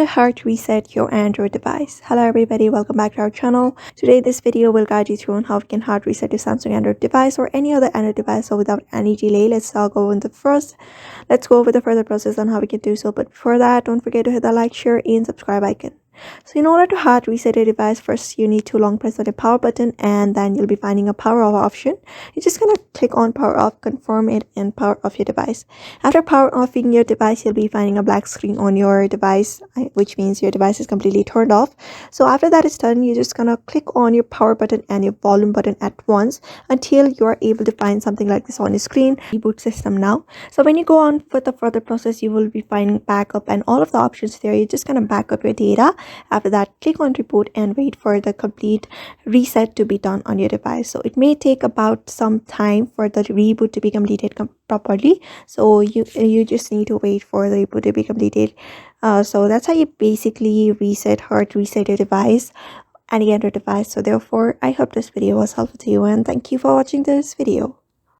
to hard reset your Android device. Hello everybody, welcome back to our channel. Today this video will guide you through on how you can hard reset your Samsung Android device or any other Android device. So without any delay, let's go over the further process on how we can do so. But before that, don't forget to hit the like, share and subscribe icon. So in order to hard reset your device, first you need to long press on the power button and then you'll be finding a power off option. You're just gonna click on power off, confirm it and power off your device. After power offing your device, you'll be finding a black screen on your device, which means your device is completely turned off. So after that is done, you're just gonna click on your power button and your volume button at once until you're able to find something like this on your screen. Reboot system now. So when you go on for the further process, you will be finding backup and all of the options there. You're just gonna back up your data. After that, click on reboot and wait for the complete reset to be done on your device. So it may take about some time for the reboot to be completed properly. So you just need to wait for the reboot to be completed. So that's how you basically hard reset your device, any Android device. So therefore, I hope this video was helpful to you and thank you for watching this video.